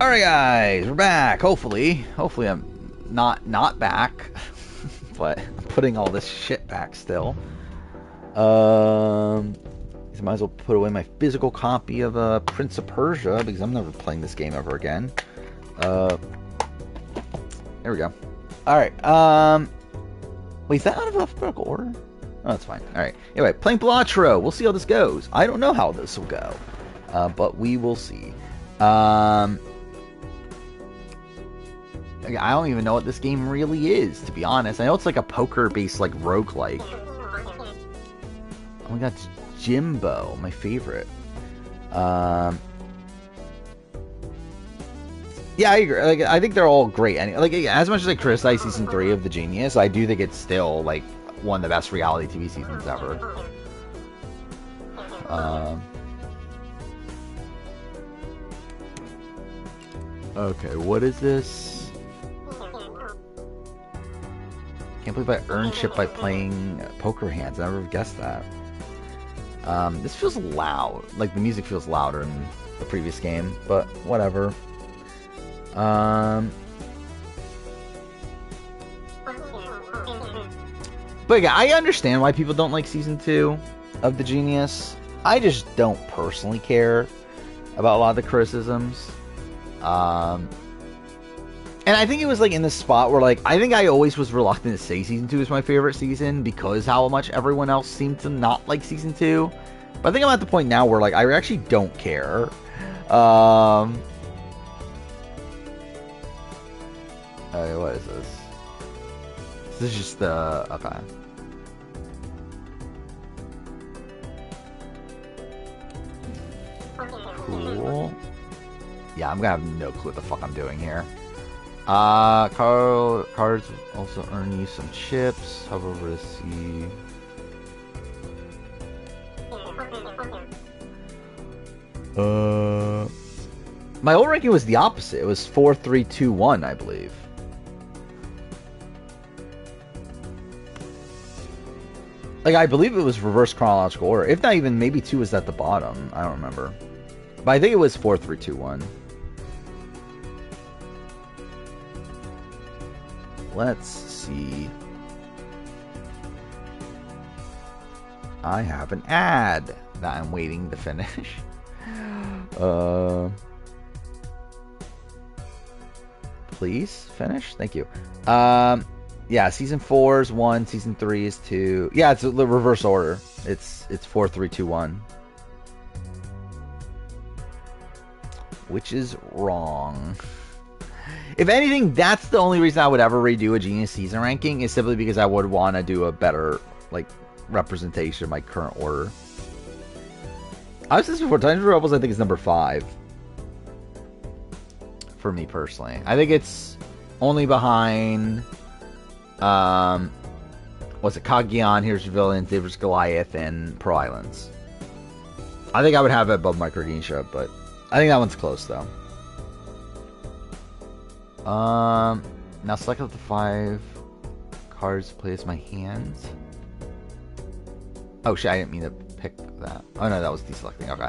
Alright guys, we're back. Hopefully I'm not back. But I'm putting all this shit back still. So might as well put away my physical copy of Prince of Persia because I'm never playing this game ever again. There we go. Alright, wait, is that out of alphabetical order? Oh, that's fine. Alright. Anyway, playing Balatro. We'll see how this goes. I don't know how this will go. But we will see. I don't even know what this game really is, to be honest. I know it's like a poker-based, like, roguelike. Oh my god, it's Jimbo, my favorite. Yeah, I agree. Like, I think they're all great. Like, as much as I criticize Season 3 of The Genius, I do think it's still, like, one of the best reality TV seasons ever. Okay, what is this? Can't believe I earned shit by playing poker hands. I never guessed that. This feels loud. Like, the music feels louder than the previous game, but whatever. But yeah, I understand why people don't like Season 2 of The Genius. I just don't personally care about a lot of the criticisms. And I think it was, like, in the spot where, like, I think I always was reluctant to say Season 2 is my favorite season because how much everyone else seemed to not like Season 2. But I think I'm at the point now where, like, I actually don't care. Okay, what is this? This is just the... Okay. Cool. Yeah, I'm gonna have no clue what the fuck I'm doing here. Cards also earn you some chips. Hover over to see. My old ranking was the opposite. It was 4, 3, 2, 1, I believe. Like, I believe it was reverse chronological order. If not even, maybe 2 was at the bottom. I don't remember. But I think it was 4, 3, 2, 1. Let's see. I have an ad that I'm waiting to finish. Please finish. Thank you. Yeah, Season 4 is 1, Season 3 is 2. Yeah, it's the reverse order. It's 4, 3, 2, 1. Which is wrong. If anything, that's the only reason I would ever redo a Genius season ranking, is simply because I would want to do a better, like, representation of my current order. I've said this before, Dungeons & Rebels I think is number 5. For me personally. I think it's only behind, what's it, Kagion, Here's Your Villain, David's Goliath, and Pearl Islands. I think I would have it above Microdintia, but I think that one's close, though. Now select up to 5 cards to play as my hands. Oh shit, I didn't mean to pick that. Oh no, that was deselecting. Okay.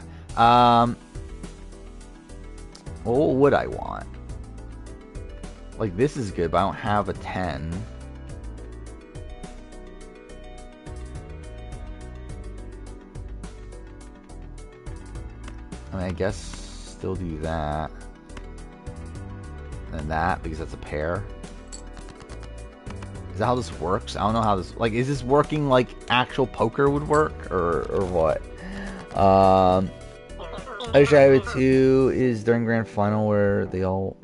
What would I want? Like, this is good, but I don't have a 10. I mean, I guess still do that. And that, because that's a pair. Is that how this works? I don't know how this... Like, is this working like actual poker would work? Or what? I wish I would too is during Grand Final where they all...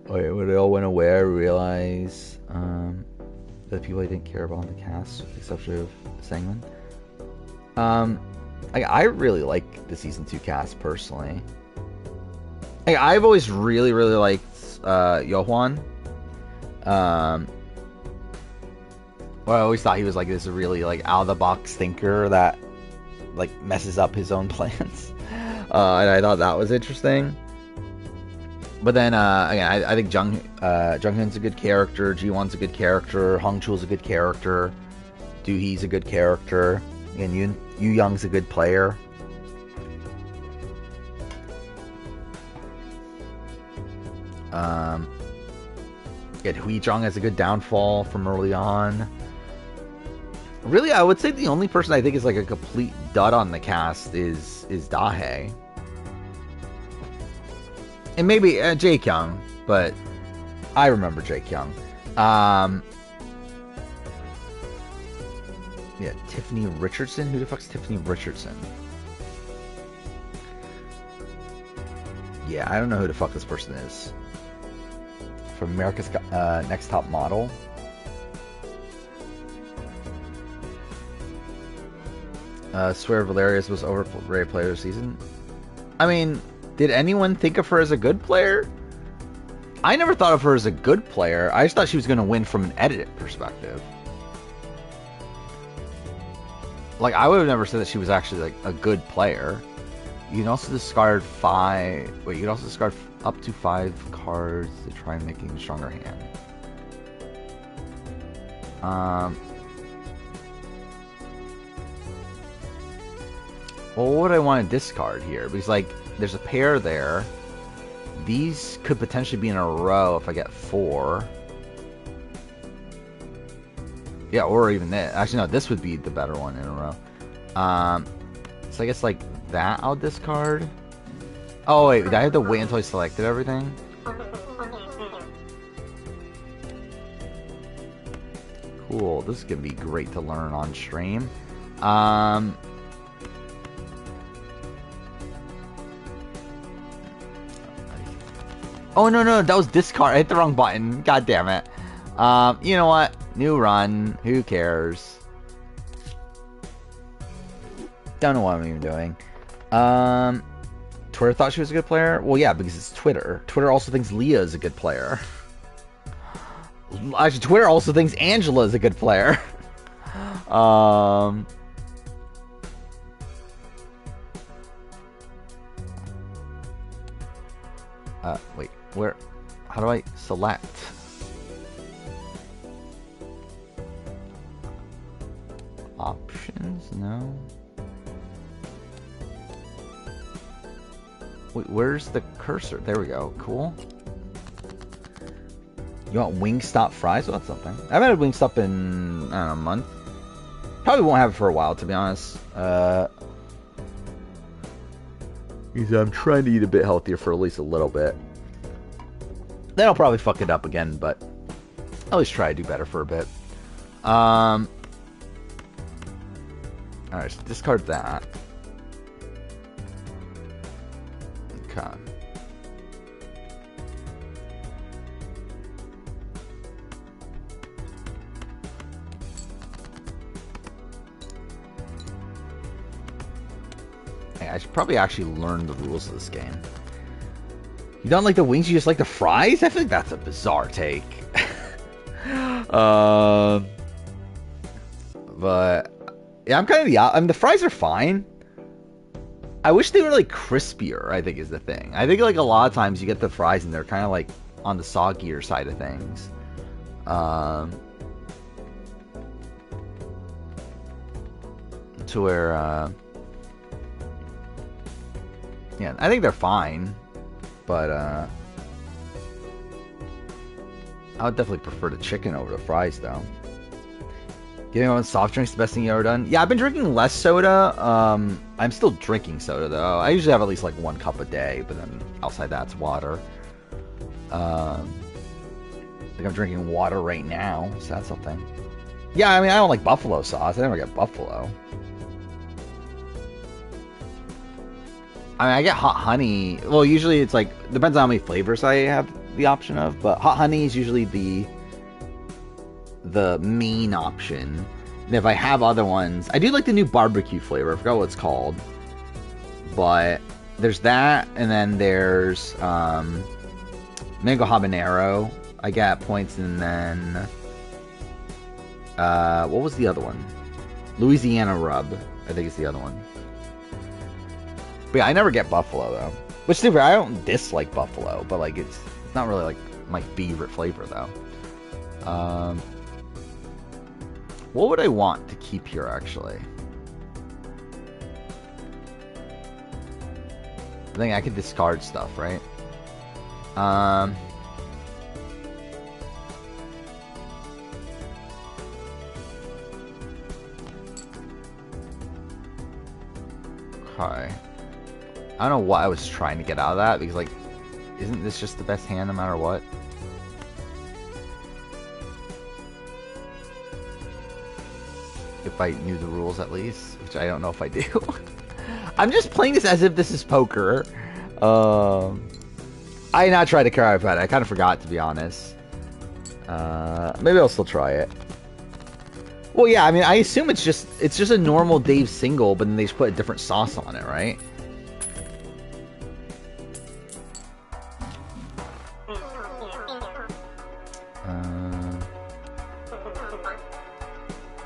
where they all went away, I realize the people I didn't care about in the cast, with the exception of Sangman. I really like the Season 2 cast, personally. Like, I've always really liked Yohwan. Well, I always thought he was like this really like out of the box thinker that like messes up his own plans, and I thought that was interesting. But then again, I think Junghoon's a good character, Ji-won's a good character, Hongchul's a good character, Doohee's a good character, and Yu Young's a good player. Get Huizhong as a good downfall from early on. Really, I would say the only person I think is like a complete dud on the cast is Dahe. And maybe Jae Kyung, but I remember Jae Kyung. Yeah, Tiffany Richardson? Who the fuck's Tiffany Richardson? Yeah, I don't know who the fuck this person is. From America's Next Top Model. Swear Valerius was overrated player this season. I mean, did anyone think of her as a good player? I never thought of her as a good player. I just thought she was going to win from an edit perspective. Like, I would have never said that she was actually, like, a good player. You can also discard 5... Wait, you can also discard up to 5 cards to try and make a stronger hand. Well, what would I want to discard here? Because, like, there's a pair there. These could potentially be in a row if I get 4. Yeah, or even this. Actually, no, this would be the better one in a row. So I guess, like, that I'll discard. Oh, wait, did I have to wait until I selected everything? Cool, this is going to be great to learn on stream. Oh, no, that was discard. I hit the wrong button. God damn it. You know what? New run. Who cares? Don't know what I'm even doing. Twitter thought she was a good player? Well, yeah, because it's Twitter. Twitter also thinks Leah is a good player. Actually, Twitter also thinks Angela is a good player. Wait, where? How do I select? Options? No. Wait, where's the cursor? There we go. Cool. You want Wingstop fries? Well, that's something. I haven't had Wingstop in, I don't know, a month. Probably won't have it for a while, to be honest. Because I'm trying to eat a bit healthier for at least a little bit. Then I'll probably fuck it up again, but I'll at least try to do better for a bit. Alright, so discard that. Okay. Hey, I should probably actually learn the rules of this game. You don't like the wings, you just like the fries? I feel like that's a bizarre take. But yeah, I'm kind of the fries are fine. I wish they were like crispier, I think is the thing. I think like a lot of times you get the fries and they're kind of like on the soggier side of things. To where yeah, I think they're fine. But I would definitely prefer the chicken over the fries, though. Giving on soft drinks the best thing you ever done? Yeah, I've been drinking less soda. I'm still drinking soda, though. I usually have at least like 1 cup a day, but then outside that's water. Like I'm drinking water right now, so that's something. Yeah, I mean, I don't like buffalo sauce. I never get buffalo. I mean, I get hot honey. Well, usually it's like, depends on how many flavors I have the option of, but hot honey is usually the main option. And if I have other ones, I do like the new barbecue flavor. I forgot what it's called. But there's that, and then there's mango habanero. I get points, and then what was the other one? Louisiana rub, I think is the other one. But yeah, I never get buffalo, though. Which, to be fair, I don't dislike buffalo, but, like, it's not really, like, my favorite flavor, though. What would I want to keep here, actually? I think I could discard stuff, right? try. I don't know what I was trying to get out of that, because, like, isn't this just the best hand no matter what? If I knew the rules at least, which I don't know if I do. I'm just playing this as if this is poker. I not tried to carry it. I kind of forgot, to be honest. Maybe I'll still try it. Well, yeah, I mean, I assume it's just a normal Dave single, but then they just put a different sauce on it, right?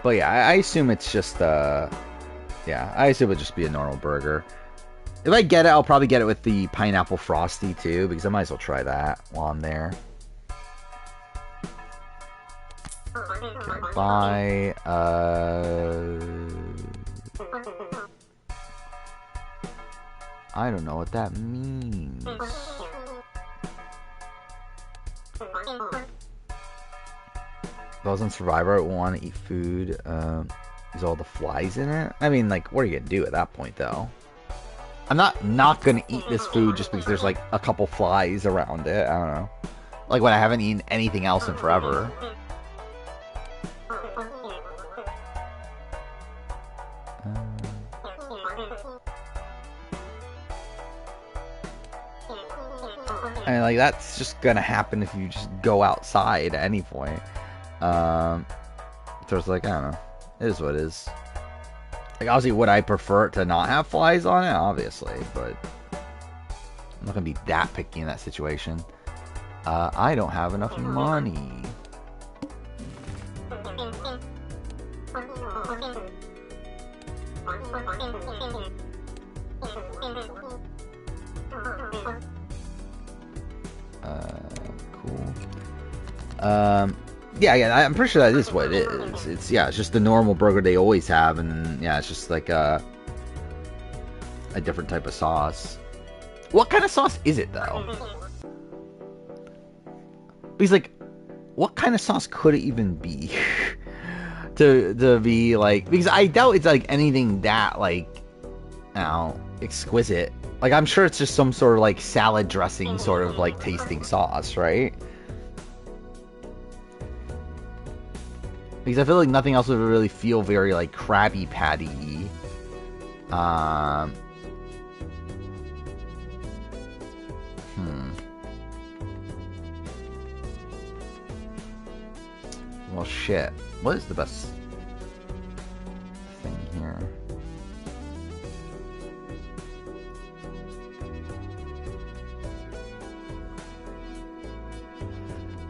But yeah, I assume it's just yeah, I assume it'd just be a normal burger. If I get it, I'll probably get it with the pineapple frosty too, because I might as well try that while I'm there. Can I buy, I don't know what that means. If I was on Survivor, I would want to eat food. Is all the flies in it? I mean, like, what are you gonna do at that point, though? I'm not gonna eat this food just because there's like a couple flies around it. I don't know. Like when I haven't eaten anything else in forever. And like that's just gonna happen if you just go outside at any point. So it's like, I don't know. It is what it is. Like, obviously, would I prefer it to not have flies on it? Obviously, but I'm not gonna be that picky in that situation. I don't have enough money. Cool. Yeah, I'm pretty sure that is what it is. It's just the normal burger they always have, and yeah, it's just like a different type of sauce. What kind of sauce is it though? Because like, what kind of sauce could it even be? to be like, because I doubt it's like anything that like, you know, exquisite. Like I'm sure it's just some sort of like salad dressing sort of like tasting sauce, right? Because I feel like nothing else would really feel very, like, Krabby Patty-y. Well, shit. What is the best thing here?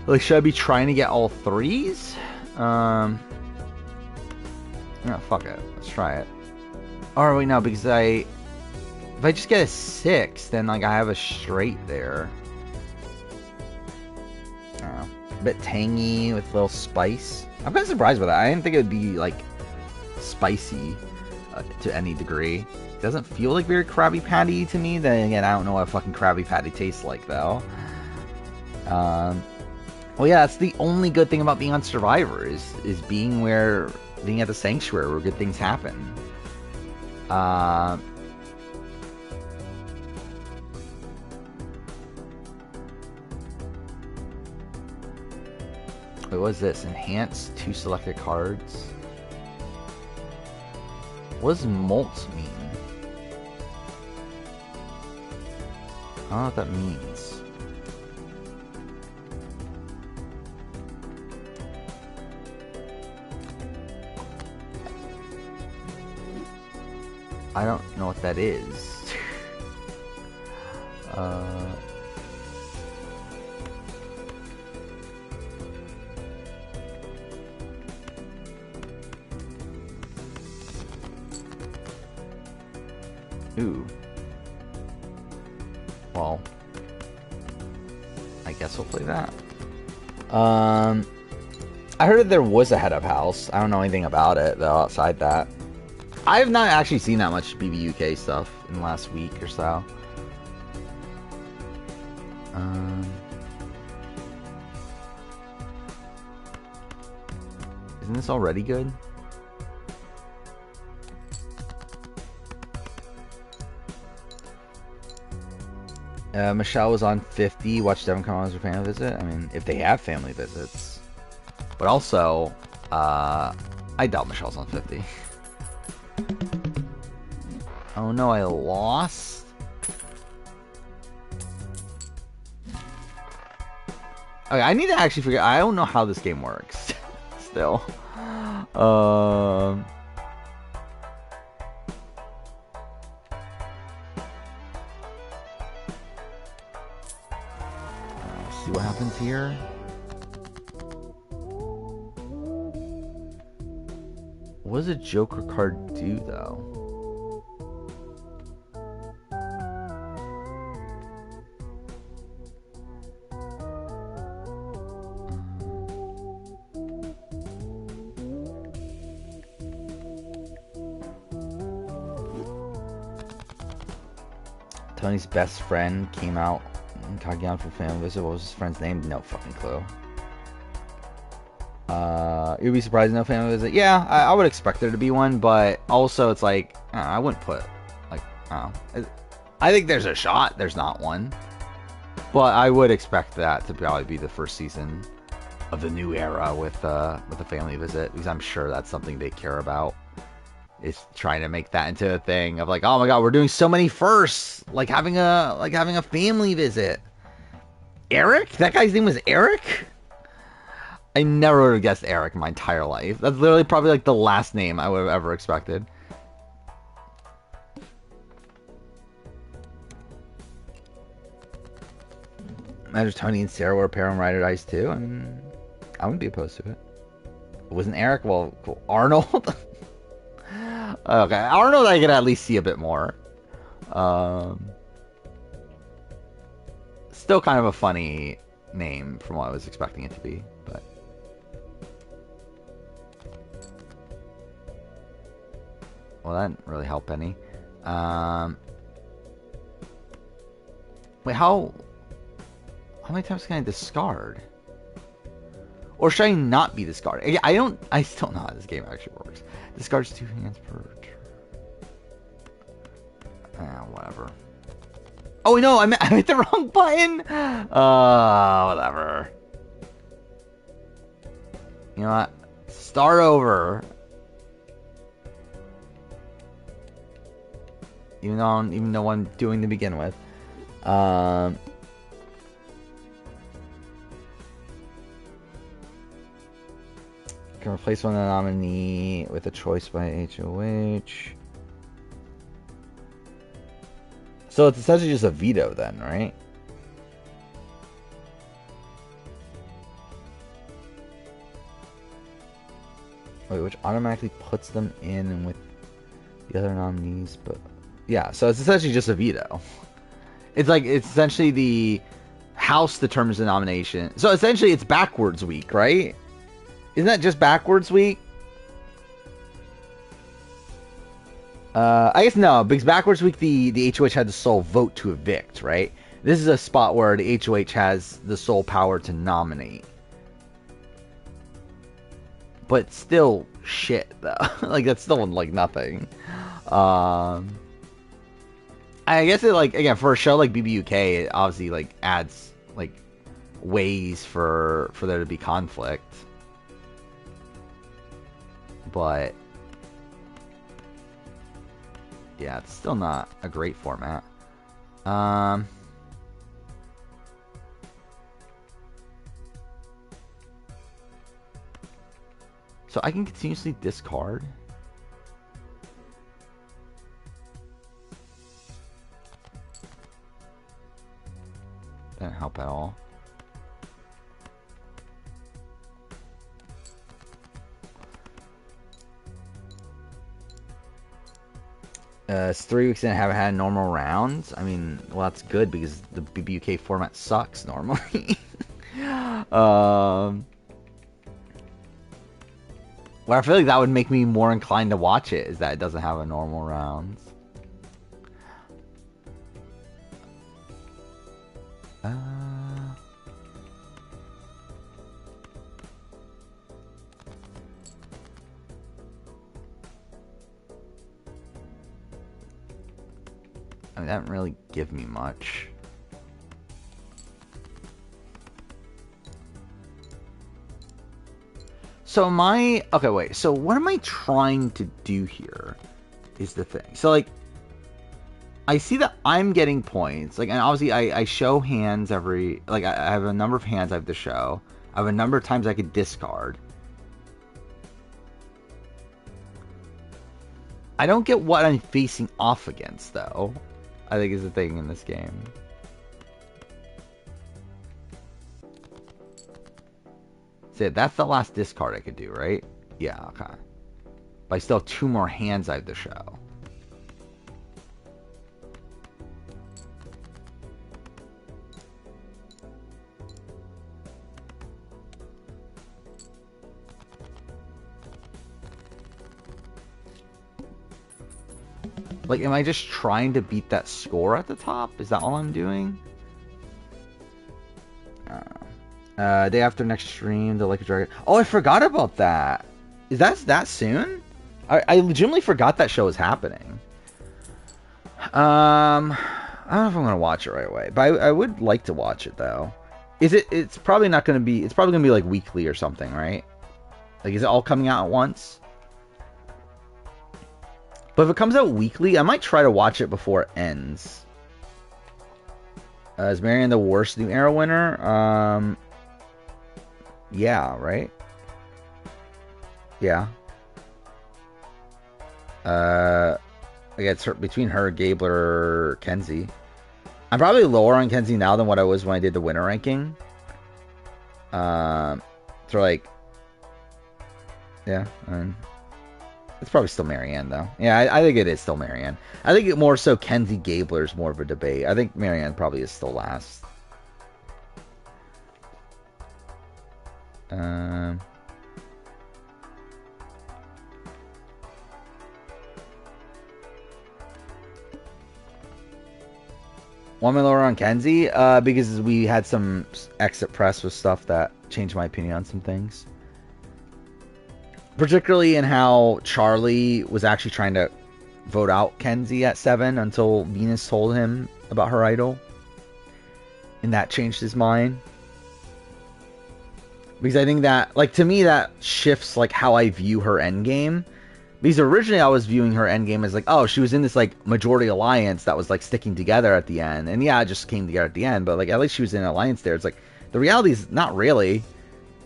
Like, should I be trying to get all threes? Yeah, fuck it. Let's try it. Oh, wait, no, because if I just get a 6, then, like, I have a straight there. I don't know. A bit tangy with a little spice. I'm kind of surprised by that. I didn't think it would be, like, spicy to any degree. It doesn't feel like very Krabby Patty to me. Then again, I don't know what a fucking Krabby Patty tastes like, though. Well, yeah, that's the only good thing about being on Survivor is being at the sanctuary where good things happen. Wait, what is this? Enhance 2 selected cards? What does molt mean? I don't know what that means. I don't know what that is. Ooh. Well, I guess we'll play that. I heard that there was a head of house. I don't know anything about it though outside that. I have not actually seen that much BBUK stuff in the last week or so. Isn't this already good? Michelle was on 50. Watch Devin come on as a family visit. I mean, if they have family visits. But also, I doubt Michelle's on 50. Oh no, I lost? Okay, I need to actually figure. I don't know how this game works. Still. See what happens here. What does a Joker card do, though? Tony's best friend came out in Kageon for family visit. What was his friend's name? No fucking clue. You'd be surprised no family visit. Yeah, I would expect there to be one, but also it's like I wouldn't put like I think there's a shot there's not one, but I would expect that to probably be the first season of the new era with a family visit, because I'm sure that's something they care about. Is trying to make that into a thing of like, oh my god, we're doing so many firsts, like having a family visit. Eric? That guy's name was Eric? I never would have guessed Eric in my entire life. That's literally probably like the last name I would have ever expected. Imagine if Tony and Sarah were a pair on Ride or Ice too. I mean, I wouldn't be opposed to it. It wasn't Eric? Well, cool. Arnold? Okay, Arnold I could at least see a bit more. Still kind of a funny name from what I was expecting it to be, but well, that didn't really help any. Wait, how many times can I discard? Or should I not be discarded? I still don't know how this game actually works. Discards 2 hands per turn. Whatever. Oh no, I hit the wrong button. Whatever. You know what? Start over. Even though I don't even know what I'm doing to begin with. Can replace one of the nominee with a choice by HOH. So it's essentially just a veto then, right? Wait, which automatically puts them in with the other nominees, but yeah, so it's essentially just a veto. It's essentially the House determines the nomination. So essentially it's backwards week, right? Isn't that just backwards week? I guess no, because backwards week the HOH had the sole vote to evict, right? This is a spot where the HOH has the sole power to nominate. But still shit though. Like that's still like nothing. I guess it again for a show like BBUK, it obviously adds ways for there to be conflict. But yeah, it's still not a great format. So I can continuously discard. Doesn't help at all. It's 3 weeks and I haven't had normal rounds. I mean, well, that's good because the BBUK format sucks normally. Well, I feel like that would make me more inclined to watch it, is that it doesn't have a normal rounds. I mean, that didn't really give me much. So okay, wait. So what am I trying to do here? Is the thing. So like, I see that I'm getting points. Like, and obviously I show hands every. Like, I have a number of hands I have to show. I have a number of times I could discard. I don't get what I'm facing off against, though. I think is the thing in this game. So that's the last discard I could do, right? Yeah, okay. But I still have 2 more hands I have to show. Like, am I just trying to beat that score at the top? Is that all I'm doing? Day after next stream, the Like a Dragon. Oh, I forgot about that. Is that soon? I legitimately forgot that show was happening. I don't know if I'm gonna watch it right away, but I would like to watch it though. It's probably not gonna be. It's probably gonna be like weekly or something, right? Like, is it all coming out at once? But if it comes out weekly, I might try to watch it before it ends. Is Marianne the worst New Era winner? Yeah, right? Yeah. I guess between her, Gabler, Kenzie. I'm probably lower on Kenzie now than what I was when I did the winner ranking. So like, yeah, it's probably still Marianne, though. Yeah, I think it is still Marianne. I think it more so Kenzie Gabler is more of a debate. I think Marianne probably is still last. One lower on Kenzie? Because we had some exit press with stuff that changed my opinion on some things. Particularly in how Charlie was actually trying to vote out Kenzie at 7 until Venus told him about her idol. And that changed his mind. Because I think that, like, to me, that shifts, like, how I view her endgame. Because originally I was viewing her endgame as, like, oh, she was in this, like, majority alliance that was, like, sticking together at the end. And yeah, it just came together at the end. But, like, at least she was in an alliance there. It's like, the reality is not really.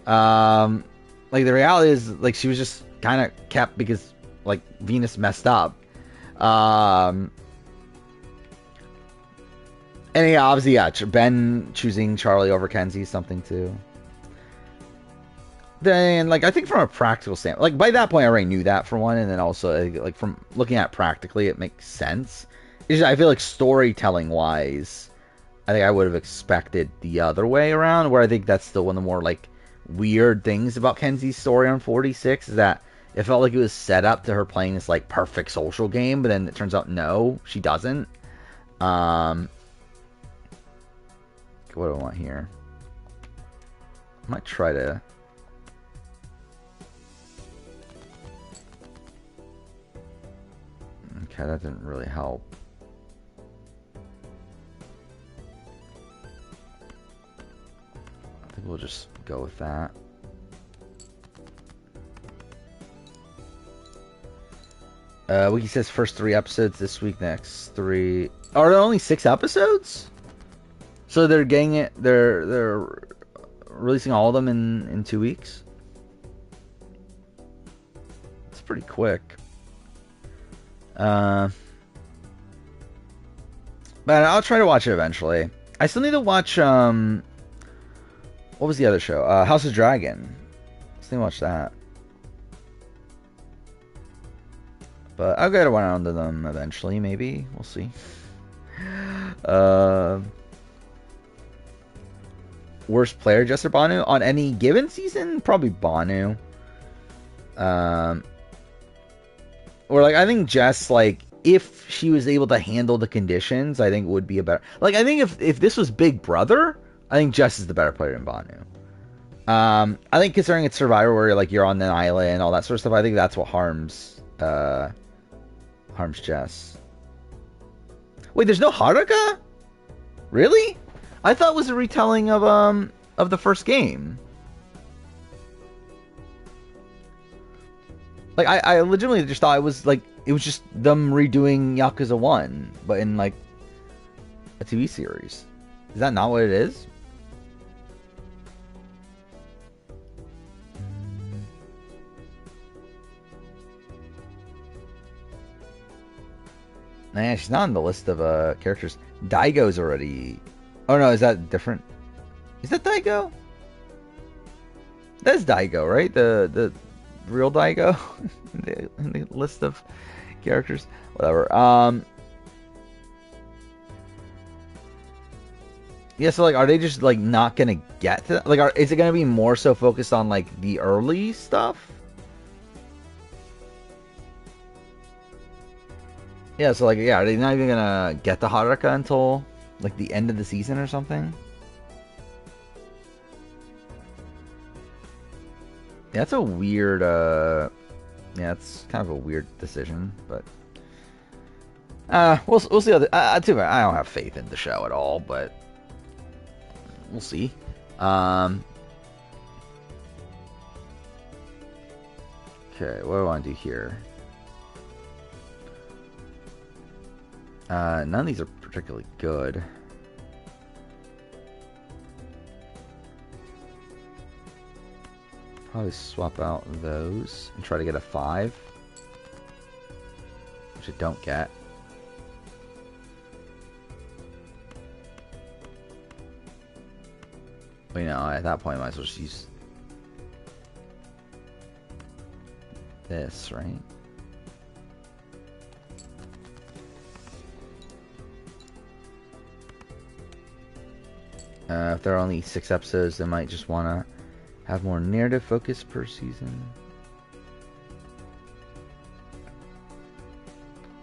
Like, the reality is, like, she was just kind of kept because, like, Venus messed up. And yeah, obviously, yeah, Ben choosing Charlie over Kenzie is something, too. Then, like, I think from a practical standpoint, like, by that point, I already knew that, for one, and then also, like, from looking at it practically, it makes sense. It's just, I feel like storytelling-wise, I think I would have expected the other way around, where I think that's still one of the more, like, weird things about Kenzie's story on 46, is that it felt like it was set up to her playing this, like, perfect social game, but then it turns out, no, she doesn't. What do I want here? I might try to... Okay, that didn't really help. I think we'll just go with that. Wiki says first 3 episodes this week, next 3. Are there only 6 episodes? So they're getting it. They're releasing all of them in 2 weeks. It's pretty quick. But I'll try to watch it eventually. I still need to watch, what was the other show? House of Dragon. I still need to watch that. But I'll get around to them eventually, maybe. We'll see. Worst player, Jess or Banu? On any given season? Probably Banu. Or, like, I think Jess, like, if she was able to handle the conditions, I think would be a better... Like, I think if this was Big Brother, I think Jess is the better player than Banu. I think considering it's Survivor, where, like, you're on an island and all that sort of stuff, I think that's what harms Jess. Wait, there's no Haruka? Really? I thought it was a retelling of the first game. Like I legitimately just thought it was just them redoing Yakuza 1, but in like a TV series. Is that not what it is? Nah, she's not on the list of characters. Daigo's already. Oh no, is that different? Is that Daigo? That's Daigo, right? The real Daigo in the list of characters. Whatever. Yeah, so like, are they just like not gonna get to that? Like, is it gonna be more so focused on like the early stuff? Yeah, so like, yeah, are they not even gonna get the Haruka until like the end of the season or something? Yeah, that's a weird. Yeah, it's kind of a weird decision, but we'll see. Too bad I don't have faith in the show at all, but we'll see. Okay, what do I want to do here? None of these are particularly good. Probably swap out those and try to get a 5, which I don't get. But, you know, at that point, I might as well just use this, right? If there are only 6 episodes, they might just want to have more narrative focus per season.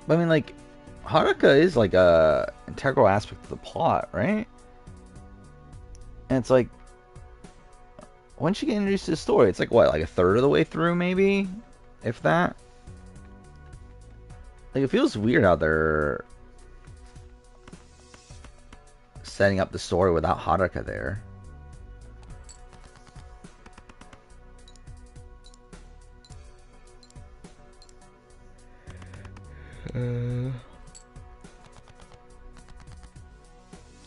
But I mean, like, Haruka is like a integral aspect of the plot, right? And it's like, when she get introduced to the story, it's like what, like a third of the way through, maybe, if that. Like, it feels weird how they're setting up the story without Haruka there.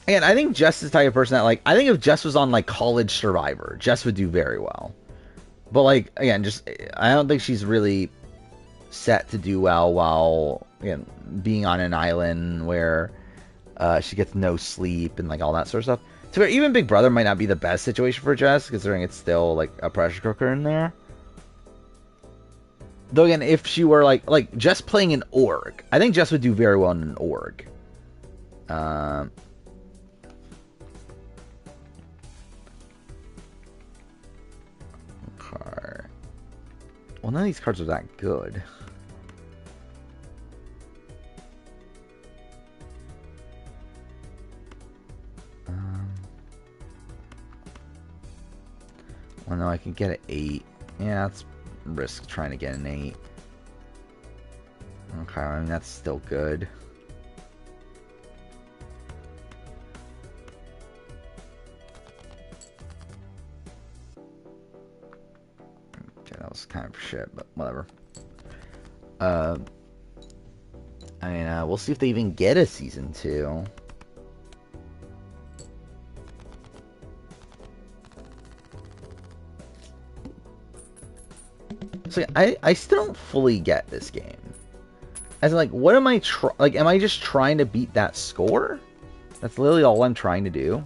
Again, I think Jess is the type of person that, like, I think if Jess was on, like, College Survivor, Jess would do very well. But, like, again, just, I don't think she's really set to do well while, again, being on an island where she gets no sleep and, like, all that sort of stuff. So even Big Brother might not be the best situation for Jess, considering it's still, like, a pressure cooker in there. Though, again, if she were, like Jess playing an org, I think Jess would do very well in an org. Okay. Well, none of these cards are that good. Well, no, I can get an 8. Yeah, that's risk trying to get an 8. Okay, I mean, that's still good. Okay, that was kind of shit, but whatever. I mean, we'll see if they even get a season 2. So I still don't fully get this game. As in, like, what am I am I just trying to beat that score? That's literally all I'm trying to do.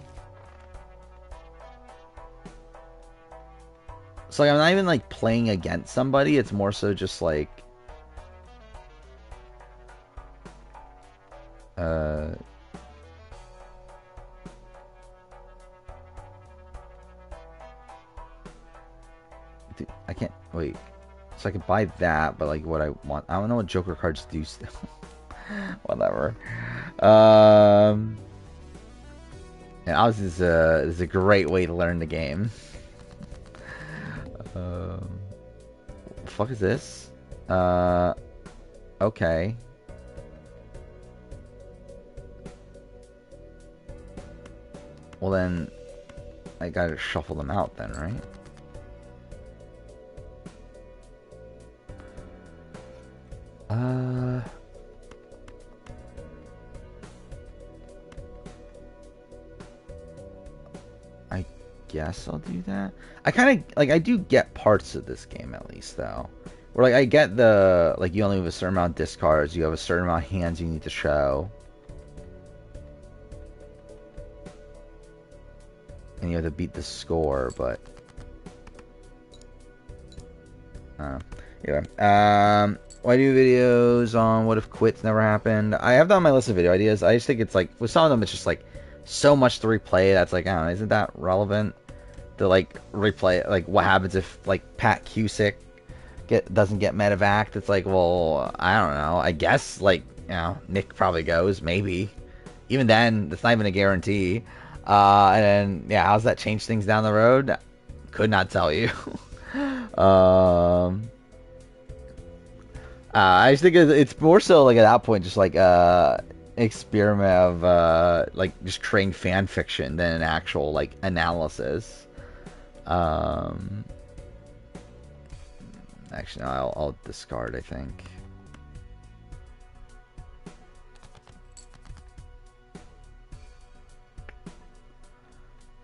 So, like, I'm not even, like, playing against somebody. It's more so just, like... Dude, I can't... Wait. So I could buy that, but, like, what I want... I don't know what Joker cards do still. Whatever. And obviously this is a great way to learn the game. Fuck is this? Okay. Well then, I gotta shuffle them out then, right? Uh, I guess I'll do that. I kind of like I do get parts of this game at least though. Where like I get the like you only have a certain amount of discards, you have a certain amount of hands you need to show. And you have to beat the score, but anyway. Why do videos on what if quits never happened? I have that on my list of video ideas. I just think it's like with some of them it's just like so much to replay that's like I don't know, isn't that relevant to like replay like what happens if like Pat Cusick doesn't get medevac? It's like, well, I don't know. I guess like, you know, Nick probably goes, maybe. Even then, that's not even a guarantee. And then yeah, how's that change things down the road? Could not tell you. I just think it's more so like at that point just like experiment of like just creating fan fiction than an actual like analysis. Actually, no, I'll discard, I think.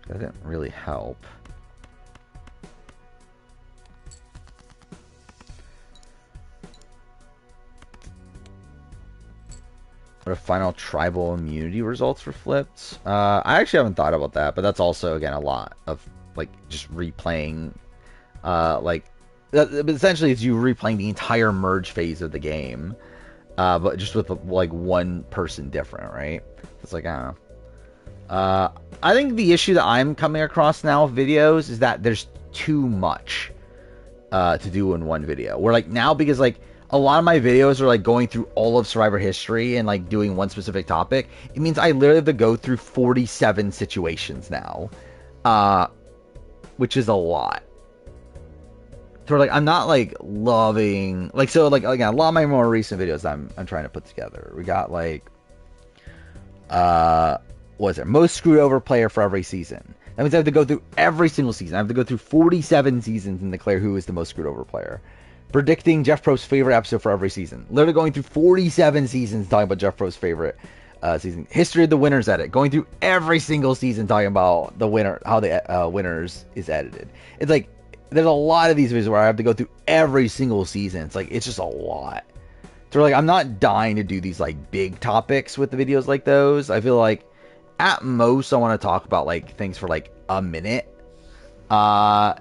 That didn't really help. What if final tribal immunity results were flipped? I actually haven't thought about that, but that's also, again, a lot of, like, just replaying, like, but essentially it's you replaying the entire merge phase of the game, but just with, like, one person different, right? It's like, I don't know. I think the issue that I'm coming across now with videos is that there's too much to do in one video. Where, like, now, because, like, a lot of my videos are like going through all of Survivor history and like doing one specific topic. It means I literally have to go through 47 situations now, which is a lot. So like I'm not like loving like so like again a lot of my more recent videos I'm trying to put together. We got like what is it? Most screwed over player for every season. That means I have to go through every single season. I have to go through 47 seasons and declare who is the most screwed over player. Predicting Jeff Probst's favorite episode for every season. Literally going through 47 seasons talking about Jeff Probst's favorite season. History of the winners edit. Going through every single season talking about the winner, how the winners is edited. It's like, there's a lot of these videos where I have to go through every single season. It's like, it's just a lot. So like, I'm not dying to do these like big topics with the videos like those. I feel like at most I want to talk about like things for like a minute. So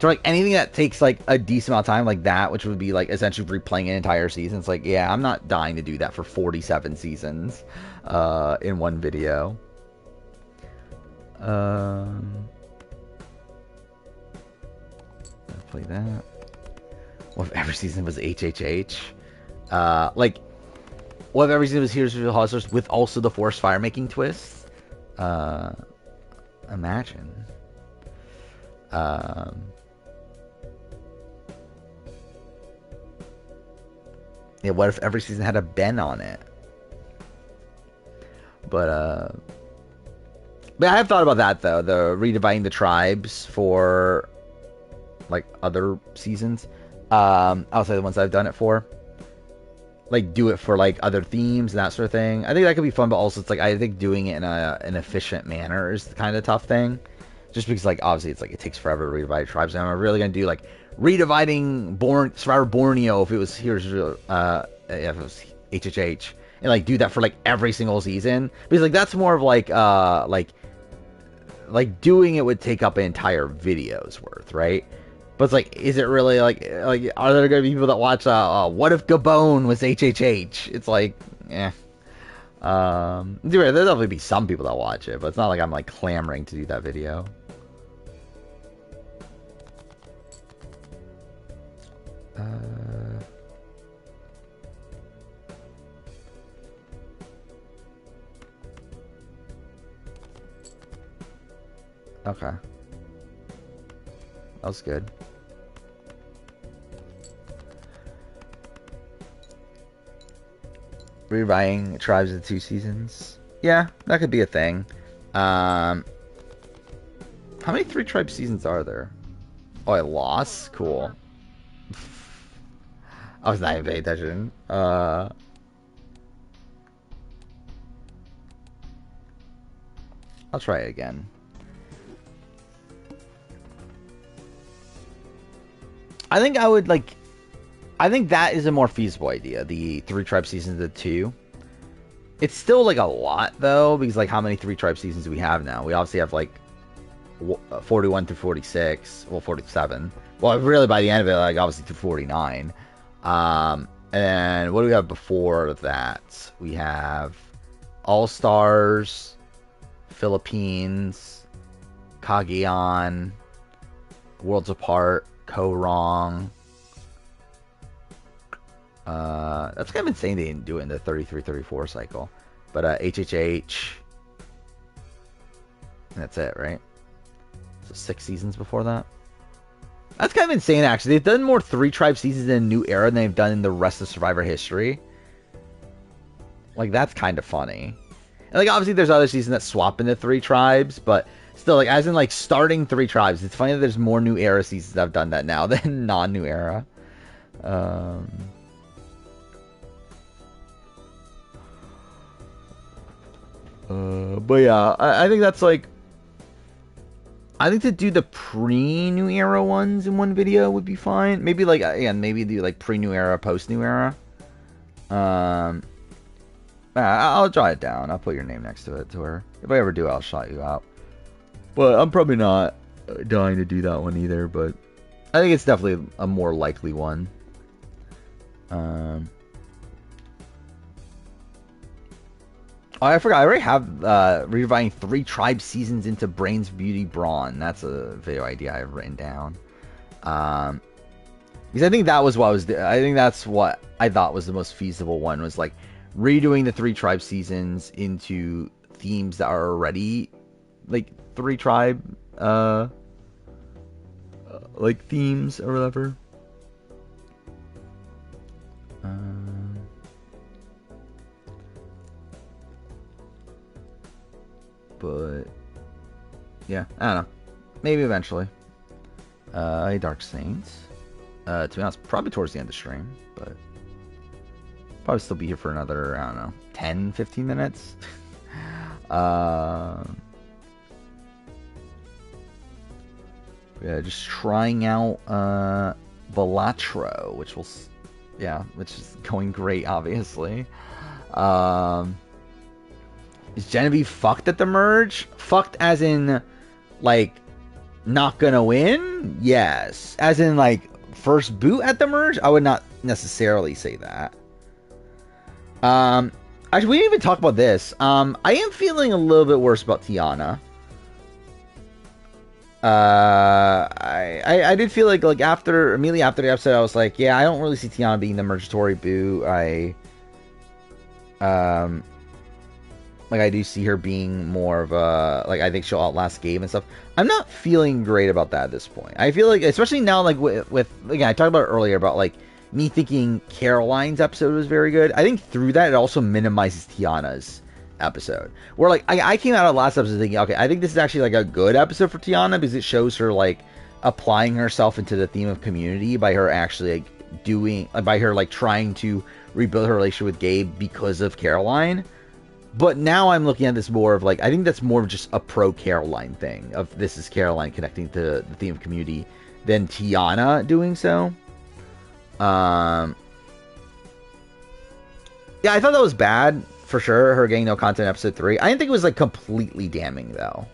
like anything that takes like a decent amount of time like that, which would be like essentially replaying an entire season, it's like, yeah, I'm not dying to do that for 47 seasons in one video. I'll play that. What if every season was HHH? Like, what if every season was Heroes of the Hustlers with also the forced fire making twist? Imagine. Yeah, what if every season had a Ben on it? But I have thought about that though, the redividing the tribes for like other seasons. Outside the ones I've done it for. Like do it for like other themes and that sort of thing. I think that could be fun, but also it's like I think doing it in an efficient manner is the kind of tough thing. Just because like obviously it's like it takes forever to redivide tribes. And I'm really gonna do like redividing Survivor Borneo if it was if it was HHH, and like do that for like every single season, because like that's more of like doing it would take up an entire video's worth, right? But it's like, is it really like are there gonna be people that watch what if Gabon was HHH? It's like there'll definitely be some people that watch it, but it's not like I'm like clamoring to do that video. Okay. That was good. Rewriting tribes in 2 seasons. Yeah, that could be a thing. How many 3 tribe seasons are there? Oh, I lost? Cool. I was not even paying attention. I'll try it again. I think I would like. I think that is a more feasible idea. The 3 tribe seasons of 2. It's still like a lot though, because like how many 3 tribe seasons do we have now? We obviously have like 41 through 46. Well, 47. Well, really by the end of it, like obviously to 49. And what do we have before that? We have All Stars, Philippines, Cagayan, Worlds Apart, Co-Wrong. That's kind of insane they didn't do it in the 33-34 cycle. But HHH. And that's it, right? So 6 seasons before that. That's kind of insane, actually. They've done more 3 tribe seasons in New Era than they've done in the rest of Survivor history. Like, that's kind of funny. And, like, obviously there's other seasons that swap into 3 tribes, but still, like, as in, like, starting 3 tribes, it's funny that there's more New Era seasons that have done that now than non-New Era. But yeah, I think that's, like, I think to do the pre-New Era ones in one video would be fine. Maybe, like, again, maybe do, like, pre-New Era, post-New Era. I'll jot it down. I'll put your name next to it to where if I ever do, I'll shout you out. But I'm probably not dying to do that one either, but I think it's definitely a more likely one. Oh, I forgot. I already have redividing 3 tribe seasons into Brains, Beauty, Brawn. That's a video idea I've written down. Because I think that was what I was. I think that's what I thought was the most feasible one. Was like redoing the 3 tribe seasons into themes that are already like 3 tribe like themes or whatever. But yeah, I don't know. Maybe eventually. Dark Saints. To be honest, probably towards the end of the stream, but probably still be here for another, I don't know, 10, 15 minutes. Yeah, just trying out Balatro, which is going great, obviously. Is Genevieve fucked at the merge? Fucked as in, like, not gonna win? Yes. As in, like, first boot at the merge? I would not necessarily say that. Actually, we didn't even talk about this. I am feeling a little bit worse about Tiana. I did feel like immediately after the episode, I was like, yeah, I don't really see Tiana being the mergatory boot. I do see her being more of a, like, I think she'll outlast Gabe and stuff. I'm not feeling great about that at this point. I feel like, especially now, like, with again, I talked about it earlier about, like, me thinking Caroline's episode was very good. I think through that, it also minimizes Tiana's episode. Where, like, I came out of the last episode thinking, okay, I think this is actually, like, a good episode for Tiana because it shows her, like, applying herself into the theme of community by her actually, like, by her, like, trying to rebuild her relationship with Gabe because of Caroline. But now I'm looking at this more of, like, I think that's more of just a pro-Caroline thing. Of this is Caroline connecting to the theme of community than Tiana doing so. Yeah, I thought that was bad, for sure, her getting no content in episode 3. I didn't think it was, like, completely damning, though.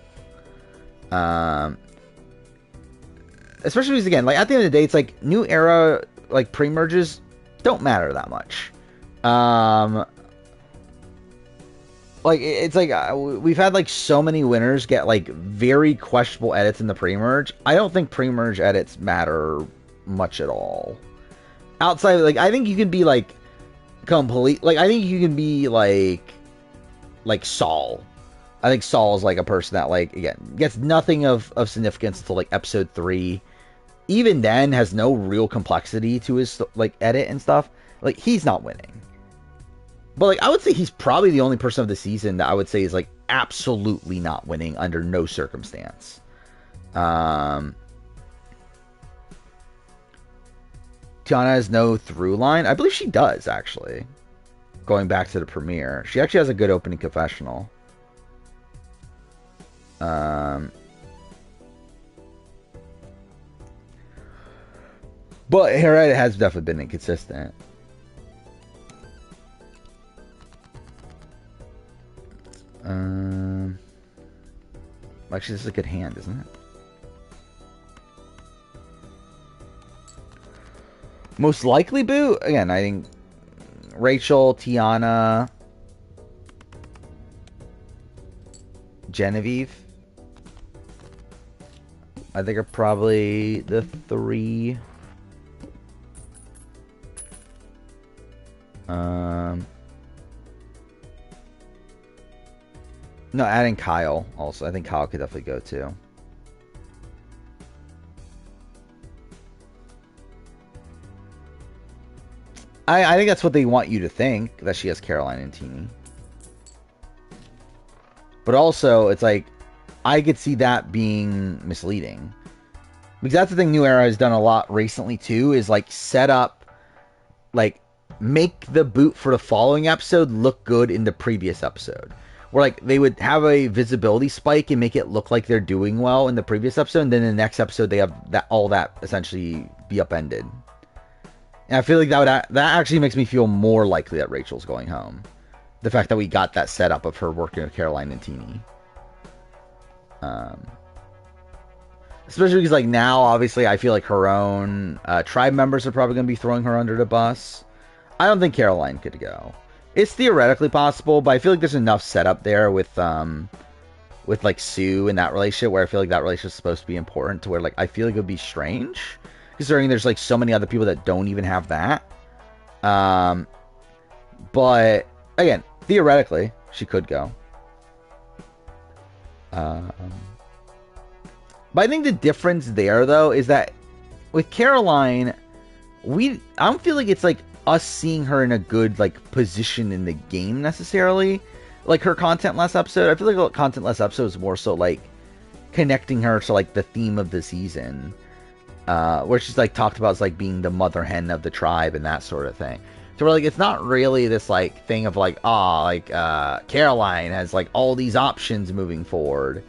Especially because, again, like, at the end of the day, it's, like, New Era, like, pre-merges don't matter that much. Like, it's like, we've had, like, so many winners get, like, very questionable edits in the pre-merge. I don't think pre-merge edits matter much at all. Outside, like, I think you can be, like, complete, like, I think you can be, like Saul. I think Saul is, like, a person that, like, again, gets nothing of significance until, like, episode 3. Even then, has no real complexity to his, like, edit and stuff. Like, he's not winning. But, like, I would say he's probably the only person of the season that I would say is, like, absolutely not winning under no circumstance. Tiana has no through line. I believe she does, actually. Going back to the premiere. She actually has a good opening confessional. But her edit has definitely been inconsistent. Actually, this is a good hand, isn't it? Most likely boot? Again, I think Rachel, Tiana, Genevieve, I think are probably the three. No, adding Kyle also. I think Kyle could definitely go too. I think that's what they want you to think, that she has Caroline and Teeny. But also, it's like, I could see that being misleading. Because that's the thing New Era has done a lot recently too, is like set up, like, make the boot for the following episode look good in the previous episode. Where like they would have a visibility spike and make it look like they're doing well in the previous episode, and then in the next episode they have that all that essentially be upended. And I feel like that actually makes me feel more likely that Rachel's going home. The fact that we got that setup of her working with Caroline and Teeny. Especially because like now, obviously, I feel like her own tribe members are probably going to be throwing her under the bus. I don't think Caroline could go. It's theoretically possible, but I feel like there's enough setup there with like Sue and that relationship where I feel like that relationship is supposed to be important to where like I feel like it would be strange considering there's like so many other people that don't even have that. But again, theoretically, she could go. But I think the difference there though is that with Caroline, I don't feel like it's like us seeing her in a good like position in the game necessarily. Like her content last episode, I feel like the content last episode is more so like connecting her to like the theme of the season, where she's like talked about as like being the mother hen of the tribe and that sort of thing. So we're like, it's not really this like thing of like, Caroline has like all these options moving forward,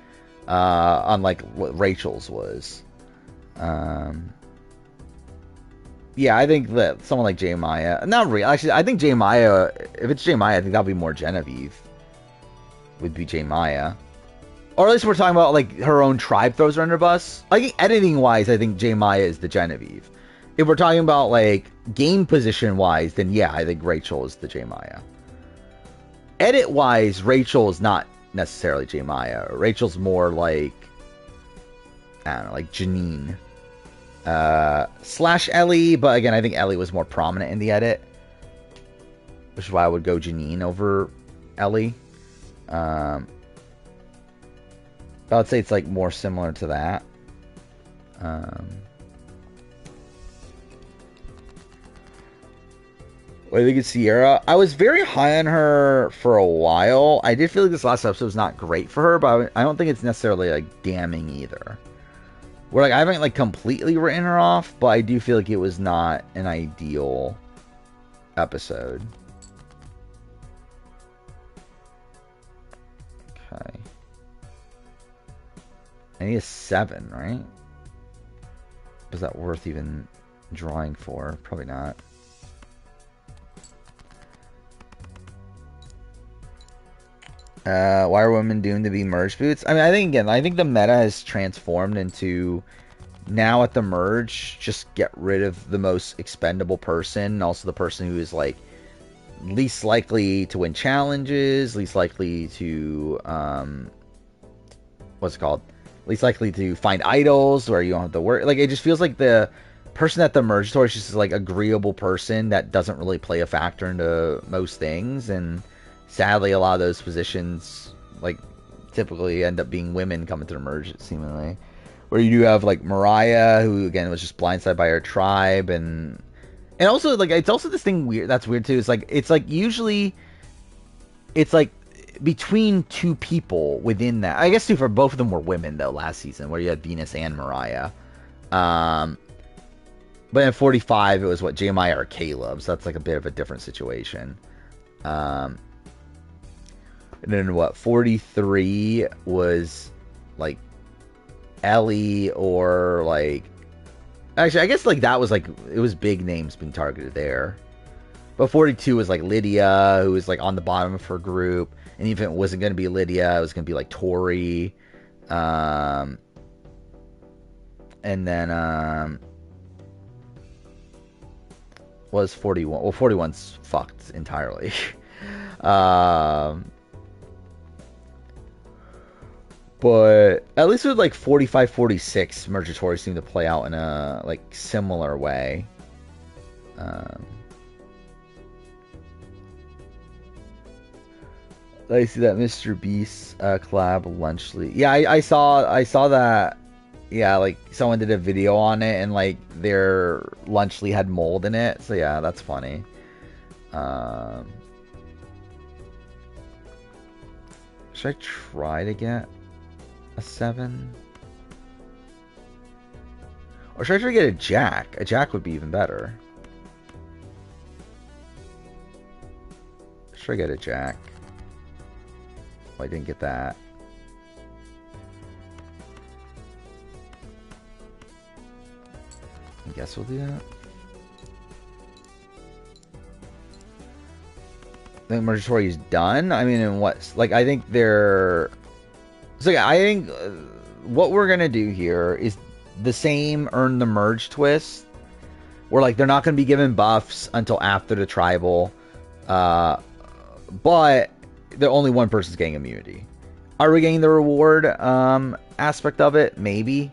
unlike what Rachel's was. Yeah, I think that someone like J Maya, not really. Actually, I think J Maya, if it's J Maya, I think that'll be more Genevieve. Would be J Maya. Or at least we're talking about like her own tribe throws her under the bus. Like editing wise, I think J Maya is the Genevieve. If we're talking about like game position wise, then yeah, I think Rachel is the J Maya. Edit wise, Rachel is not necessarily J Maya. Rachel's more like, I don't know, like Janine. / Ellie, but again, I think Ellie was more prominent in the edit, which is why I would go Janine over Ellie. I would say it's like more similar to that. What do you think of Sierra? I was very high on her for a while. I did feel like this last episode was not great for her, but I don't think it's necessarily like damning either. Where like I haven't like completely written her off, but I do feel like it was not an ideal episode. Okay. I need a 7, right? Was that worth even drawing for? Probably not. Why are women doomed to be merge boots? I mean, I think the meta has transformed into now at the merge, just get rid of the most expendable person, also the person who is like least likely to win challenges, least likely to what's it called? Least likely to find idols where you don't have to work. Like it just feels like the person at the merge tour is just like agreeable person that doesn't really play a factor into most things, and sadly, a lot of those positions, like, typically end up being women coming to the merge, seemingly. Where you do have, like, Mariah, who, again, was just blindsided by her tribe, and also, like, it's also this thing that's weird, too. It's like, usually, it's, like, between two people within that. I guess, too, for both of them were women, though, last season, where you had Venus and Mariah. But in 45, it was what, Jeremiah or Caleb, so that's like a bit of a different situation. And then what, 43 was like Ellie or like, actually I guess like that was like, it was big names being targeted there. But 42 was like Lydia, who was like on the bottom of her group, and even if it wasn't going to be Lydia, it was going to be like Tori. And then was 41. Well, 41's fucked entirely. But at least with like 45, 46, Merge Tori seemed to play out in a like similar way. I see that Mr. Beast collab Lunchly. Yeah, I saw that. Yeah, like someone did a video on it, and like their Lunchly had mold in it. So yeah, that's funny. Should I try to get a 7? Or should I try to get a Jack? A Jack would be even better. Should I get a Jack? Oh, I didn't get that. I guess we'll do that. I think Mergatory is done. I mean, in what? Like, I think they're... So, yeah, I think what we're going to do here is the same Earn the Merge twist. Where, like, they're not going to be given buffs until after the Tribal. But the only one person's getting immunity. Are we getting the reward aspect of it? Maybe.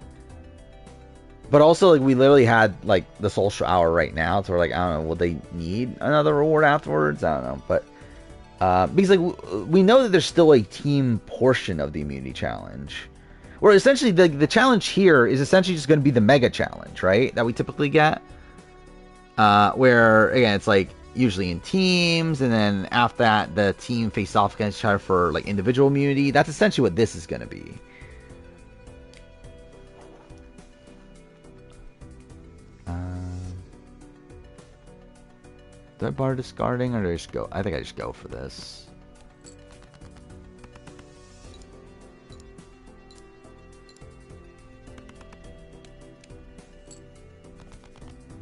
But also, like, we literally had, like, the social hour right now. So we're like, I don't know, will they need another reward afterwards? I don't know. But, because, like, we know that there's still a team portion of the immunity challenge. Where essentially, the challenge here is essentially just going to be the mega challenge, right? That we typically get. Where, again, it's, like, usually in teams. And then after that, the team face off against each other for, like, individual immunity. That's essentially what this is going to be. Do I bar discarding or do I just go? I think I just go for this.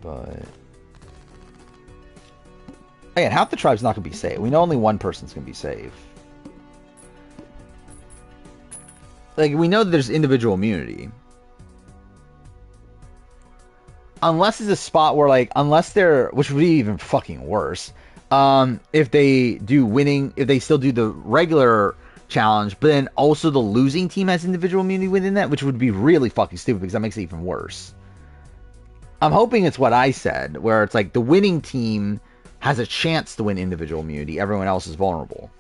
But again, half the tribe's not going to be safe. We know only one person's going to be safe. Like, we know that there's individual immunity. Unless it's a spot where, like, unless they're, which would be even fucking worse, if they do winning, if they still do the regular challenge, but then also the losing team has individual immunity within that, which would be really fucking stupid because that makes it even worse. I'm hoping it's what I said, where it's like the winning team has a chance to win individual immunity, everyone else is vulnerable.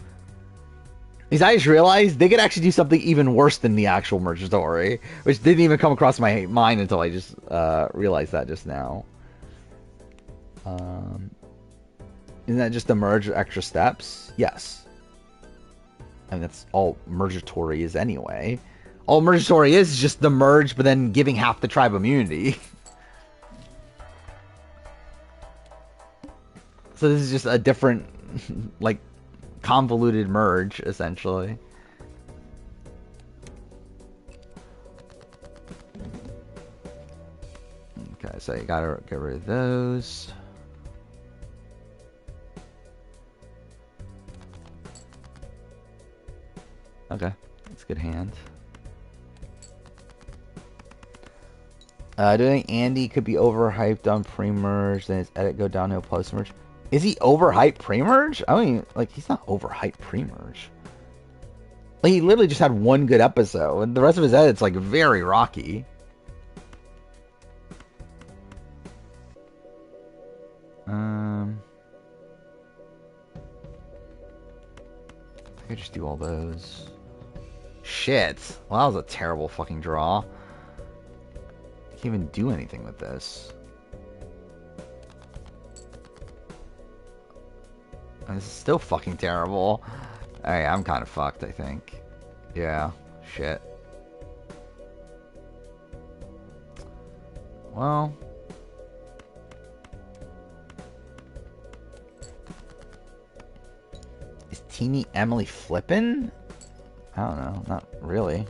Because I just realized they could actually do something even worse than the actual merge story, which didn't even come across my mind until I just realized that just now. Isn't that just the merge extra steps? Yes. And that's all Mergatory is anyway. All Mergatory is just the merge, but then giving half the tribe immunity. So this is just a different, like, convoluted merge, essentially. Okay, so you gotta get rid of those. Okay, that's a good hand. Do you think Andy could be overhyped on pre-merge, then his edit go downhill post-merge? Is he overhyped pre-merge? I mean, like, he's not overhyped pre-merge. Like, he literally just had one good episode, and the rest of his edit's, like, very rocky. I could just do all those. Shit. Well, that was a terrible fucking draw. I can't even do anything with this. And this is still fucking terrible. Alright, I'm kind of fucked, I think. Yeah. Shit. Well. Teeny Emily flippin'? I don't know, not really.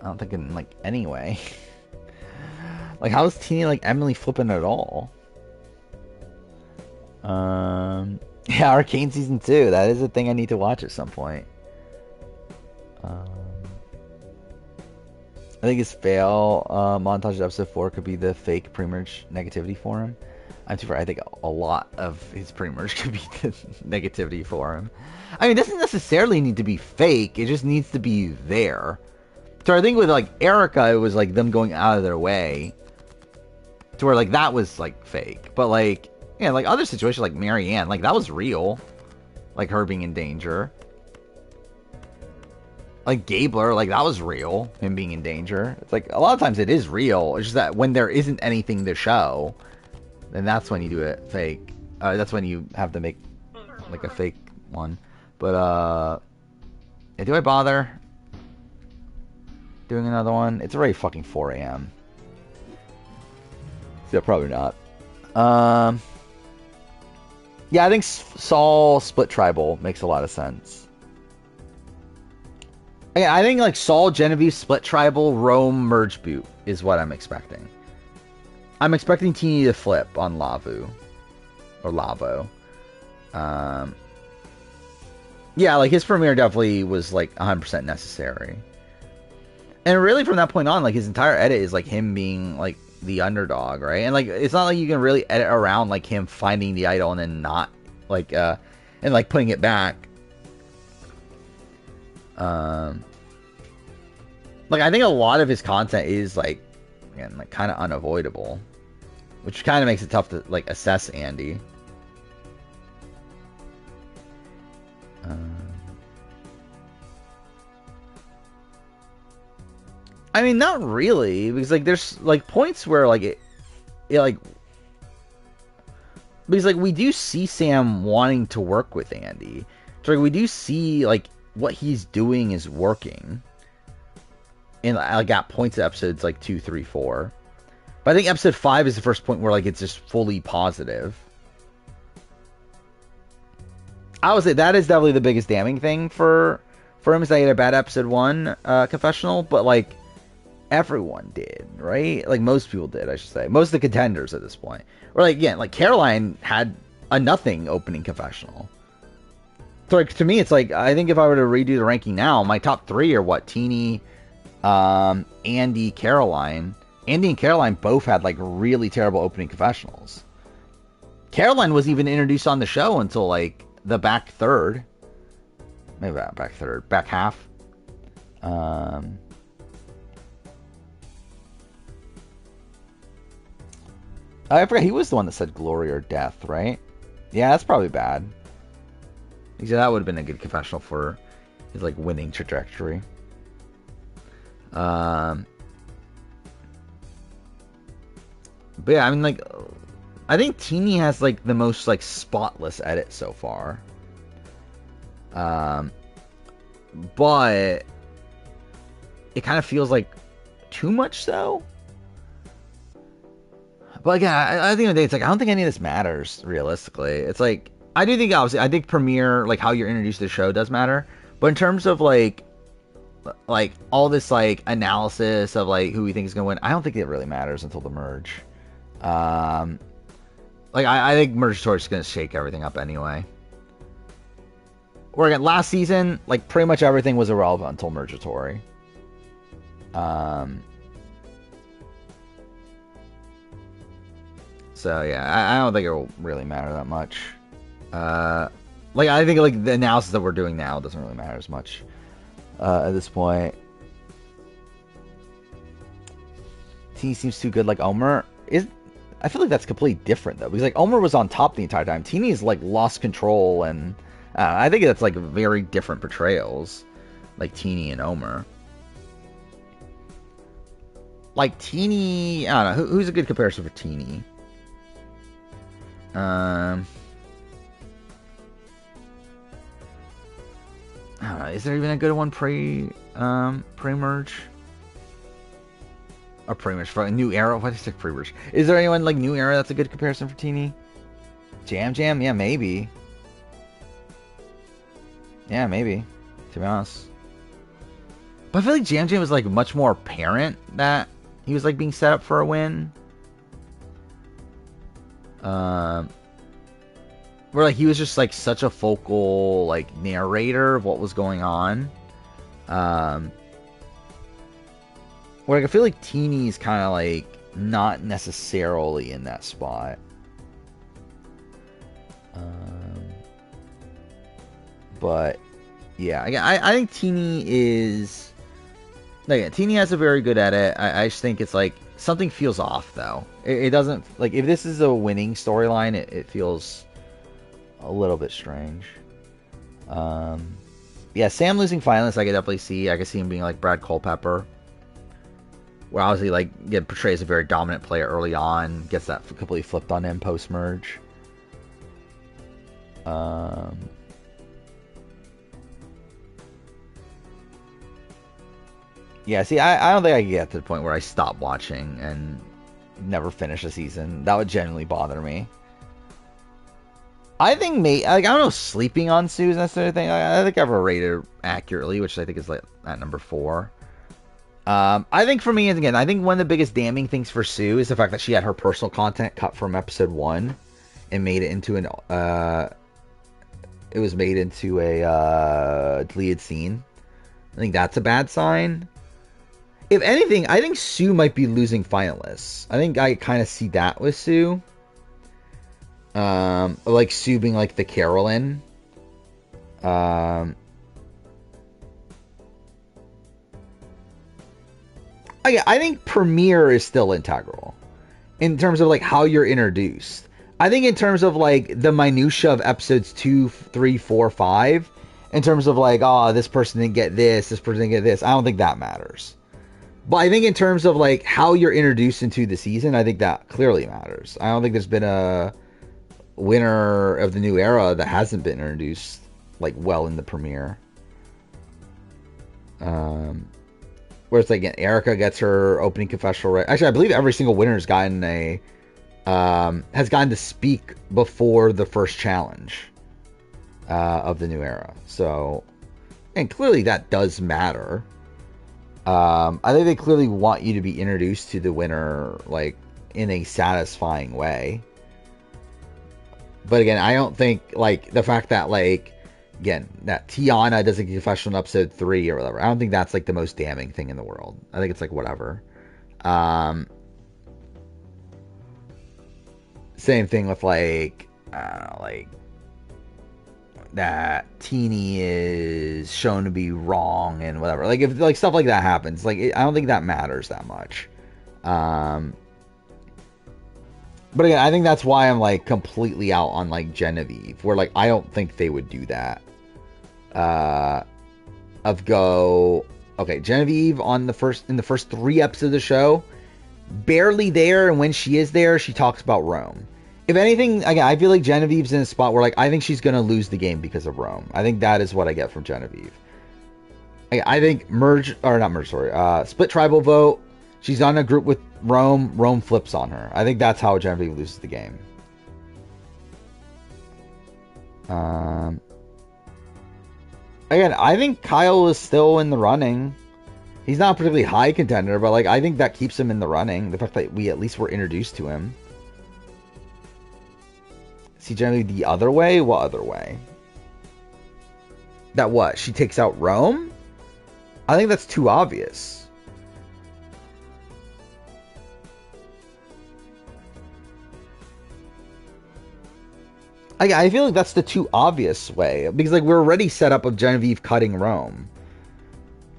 I don't think in like any way. Like, how is Teeny like Emily flippin' at all? Yeah, Arcane season 2. That is a thing I need to watch at some point. I think his fail montage of episode 4 could be the fake pre-merge negativity for him. I'm too far. I think a lot of his pre-merge could be the negativity for him. I mean, it doesn't necessarily need to be fake. It just needs to be there. So I think with like Erica, it was like them going out of their way to where like that was like fake. But like, yeah, like other situations like Marianne, like that was real. Like her being in danger. Like Gabler, like that was real, him being in danger. It's like a lot of times it is real. It's just that when there isn't anything to show, then that's when you do it fake. That's when you have to make like a fake one. But yeah, do I bother doing another one? It's already fucking 4 a.m. So probably not. Yeah, I think Saul split tribal makes a lot of sense. Yeah, I think like Saul, Genevieve, split tribal, Rome, merge boot is what I'm expecting. I'm expecting Teeny to flip on Lavu. Or Lavo. Yeah, like his premiere definitely was like 100% necessary. And really from that point on, like his entire edit is like him being like the underdog, right? And like it's not like you can really edit around like him finding the idol and then not like and like putting it back. Like I think a lot of his content is like, again, like kind of unavoidable, which kind of makes it tough to like assess Andy. I mean, not really, because like there's like points where like it like, because like we do see Sam wanting to work with Andy, so like we do see like what he's doing is working. And I got points at episodes like 2, 3, 4. But I think episode 5 is the first point where like it's just fully positive. I would say that is definitely the biggest damning thing for him, is that he had a bad episode 1 confessional, but like everyone did, right? Like most people did, I should say. Most of the contenders at this point. Or like again, like Caroline had a nothing opening confessional. So like to me, it's like I think if I were to redo the ranking now, my top 3 are what? Teeny, Andy, Caroline. Andy and Caroline both had like really terrible opening confessionals. Caroline was even introduced on the show until like the back third. Maybe back third. Back half. I forgot he was the one that said glory or death, right? Yeah, that's probably bad. He said that would have been a good confessional for his like winning trajectory. But yeah, I mean, like, I think Teeny has like the most like spotless edit so far. But it kind of feels like too much so. But again, I think it's like I don't think any of this matters realistically. It's like I do think obviously I think premiere, like how you're introduced to the show, does matter. But in terms of like all this like analysis of like who we think is gonna win, I don't think it really matters until the merge. Like I think Merge Tour is gonna shake everything up anyway. Or again, last season, like pretty much everything was irrelevant until Mergatory. So yeah, I don't think it will really matter that much. Like I think like the analysis that we're doing now doesn't really matter as much at this point. Teeny seems too good like Omer. I feel like that's completely different though, because like Omer was on top the entire time. Teeny's like lost control, and I think that's like very different portrayals, like Teeny and Omer. Like Teeny, I don't know who's a good comparison for Teeny. I don't know. Is there even a good one pre-merge? Or pre-merge for a new era? What is it, pre-merge? Is there anyone like new era that's a good comparison for Teeny? Jam Jam? Yeah, maybe. Yeah, maybe. To be honest. But I feel like Jam Jam was like much more apparent that he was like being set up for a win. Where like he was just like such a focal like narrator of what was going on. Where like I feel like Teeny's kind of like not necessarily in that spot. But yeah, again, I think Teeny is like Teeny has a very good edit. I just think it's like something feels off though. It doesn't like if this is a winning storyline, it feels a little bit strange. Yeah, Sam losing finalists, I could definitely see. I could see him being like Brad Culpepper, where obviously like get portrays a very dominant player early on, gets that completely flipped on him post merge. Yeah, see, I don't think I can get to the point where I stop watching and never finish a season. That would genuinely bother me. I think like I don't know, sleeping on Sue is necessarily a thing. I think I've rated accurately, which I think is like at number 4. I think for me, and again, I think one of the biggest damning things for Sue is the fact that she had her personal content cut from episode 1 and made it into it was made into a deleted scene. I think that's a bad sign. If anything, I think Sue might be losing finalists. I think I kind of see that with Sue. Like Sue being like the Carolyn. I think Premiere is still integral in terms of like how you're introduced. I think in terms of like the minutia of episodes 2, 3, 4, 5, in terms of like, oh, this person didn't get this person didn't get this, I don't think that matters. But I think in terms of like how you're introduced into the season, I think that clearly matters. I don't think there's been a winner of the new era that hasn't been introduced like well in the premiere. Where it's like Erica gets her opening confessional right. Actually, I believe every single winner has gotten to speak before the first challenge of the new era. So, and clearly that does matter. I think they clearly want you to be introduced to the winner like in a satisfying way. But again, I don't think like the fact that like again that Tiana does a confessional in episode 3 or whatever, I don't think that's like the most damning thing in the world. I think it's like whatever. Same thing with like I don't know, like that Teeny is shown to be wrong and whatever. Like if like stuff like that happens, like I don't think that matters that much. But again, I think that's why I'm like completely out on like Genevieve, where like I don't think they would do that. Okay, Genevieve in the first 3 episodes of the show, barely there, and when she is there, she talks about Rome. If anything, again, I feel like Genevieve's in a spot where like I think she's gonna lose the game because of Rome. I think that is what I get from Genevieve. I think split tribal vote. She's on a group with Rome. Rome flips on her. I think that's how Genevieve loses the game. Again, I think Kyle is still in the running. He's not a particularly high contender, but like I think that keeps him in the running. The fact that we at least were introduced to him. See Genevieve the other way? What other way? That what? She takes out Rome? I think that's too obvious. I feel like that's the too obvious way. Because like we're already set up of Genevieve cutting Rome.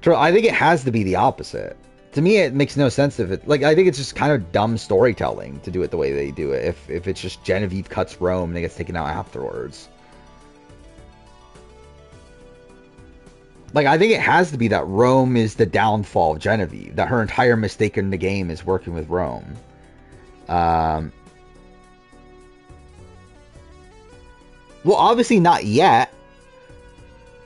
I think it has to be the opposite. To me, it makes no sense if it... Like, I think it's just kind of dumb storytelling to do it the way they do it. If it's just Genevieve cuts Rome and it gets taken out afterwards. Like, I think it has to be that Rome is the downfall of Genevieve. That her entire mistake in the game is working with Rome. Well, obviously not yet.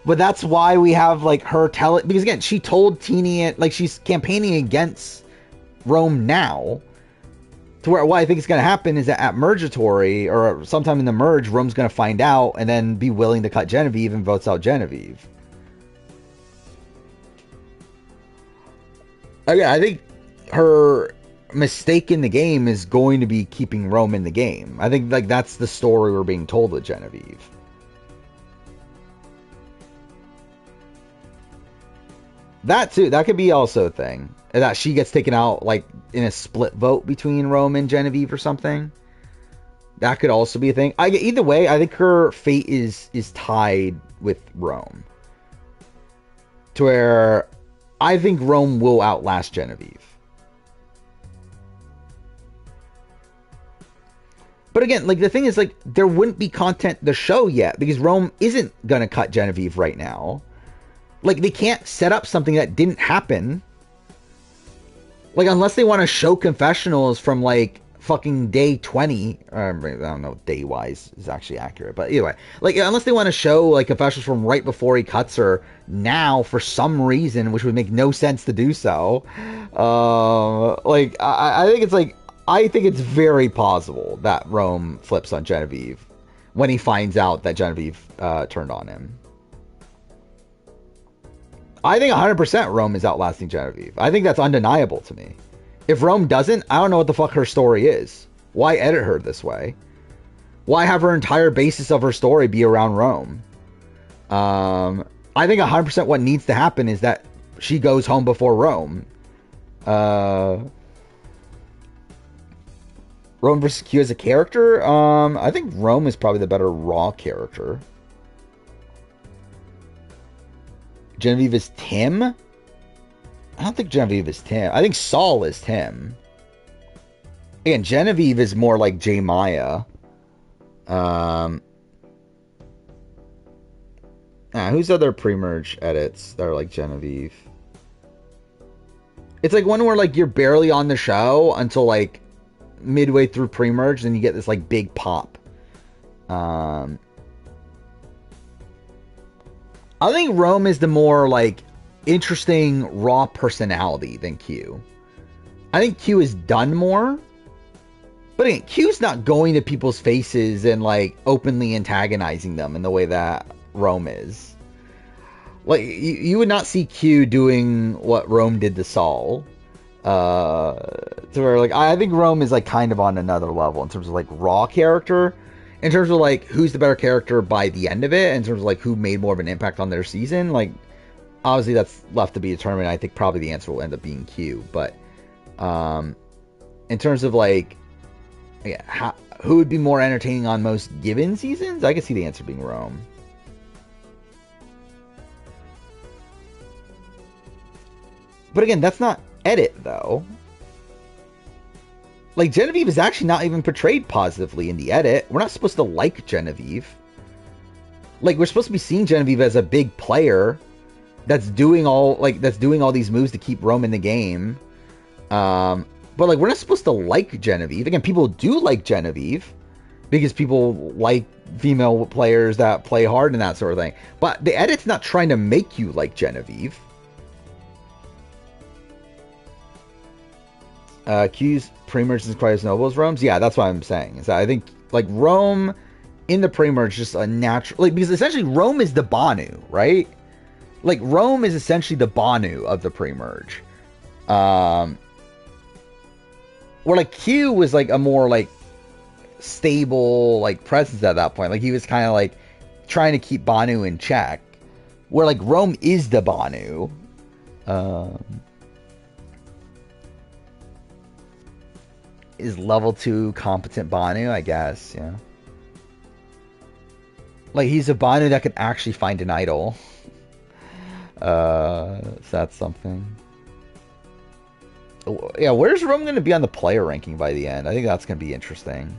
But that's why we have, like, her tell it... Because, again, she told Teeny... Like, she's campaigning against Rome now. To where what I think is going to happen is that at Mergatory, or sometime in the merge, Rome's going to find out and then be willing to cut Genevieve and votes out Genevieve. Again, I think her mistake in the game is going to be keeping Rome in the game. I think like that's the story we're being told with Genevieve. That too, that could be also a thing. That she gets taken out like in a split vote between Rome and Genevieve or something. That could also be a thing. Either way, I think her fate is tied with Rome. To where I think Rome will outlast Genevieve. But again, like the thing is, like there wouldn't be content to show yet because Rome isn't gonna cut Genevieve right now. Like they can't set up something that didn't happen. Like unless they want to show confessionals from like fucking day 20, I don't know, day wise is actually accurate, but anyway, like unless they want to show like confessionals from right before he cuts her now for some reason, which would make no sense to do so. Like I think it's like. I think it's very possible that Rome flips on Genevieve when he finds out that Genevieve turned on him. I think 100% Rome is outlasting Genevieve. I think that's undeniable to me. If Rome doesn't, I don't know what the fuck her story is. Why edit her this way? Why have her entire basis of her story be around Rome? I think 100% what needs to happen is that she goes home before Rome. Rome versus Q as a character? I think Rome is probably the better raw character. Genevieve is Tim? I don't think Genevieve is Tim. I think Saul is Tim. Again, Genevieve is more like J. Maya. Who's other pre-merge edits that are like Genevieve? It's like one where like you're barely on the show until like midway through pre-merge, then you get this like big pop. I think Rome is the more like interesting raw personality than Q. I think Q is done more, but again, Q's not going to people's faces and like openly antagonizing them in the way that Rome is. Like you would not see Q doing what Rome did to Saul. To where like I think Rome is like kind of on another level in terms of like raw character, in terms of like who's the better character by the end of it, in terms of like who made more of an impact on their season. Like obviously that's left to be determined. I think probably the answer will end up being Q, but in terms of like who would be more entertaining on most given seasons, I could see the answer being Rome. But again, that's not edit though. Like Genevieve is actually not even portrayed positively in the edit. We're not supposed to like Genevieve. Like we're supposed to be seeing Genevieve as a big player that's doing all these moves to keep Rome in the game. But like we're not supposed to like Genevieve. Again, people do like Genevieve because people like female players that play hard and that sort of thing. But the edit's not trying to make you like Genevieve. Q's pre-merge is quite as noble as Rome's. Yeah, that's what I'm saying. Is that I think like Rome in the pre-merge just a natural, like, because essentially Rome is the Banu, right? Like Rome is essentially the Banu of the pre-merge. Where like Q was like a more like stable like presence at that point. Like he was kind of like trying to keep Banu in check. Where like Rome is the Banu. Is level 2 competent Banu, I guess, yeah. Like he's a Banu that could actually find an idol. So that's something. Yeah, where's Rome going to be on the player ranking by the end? I think that's going to be interesting.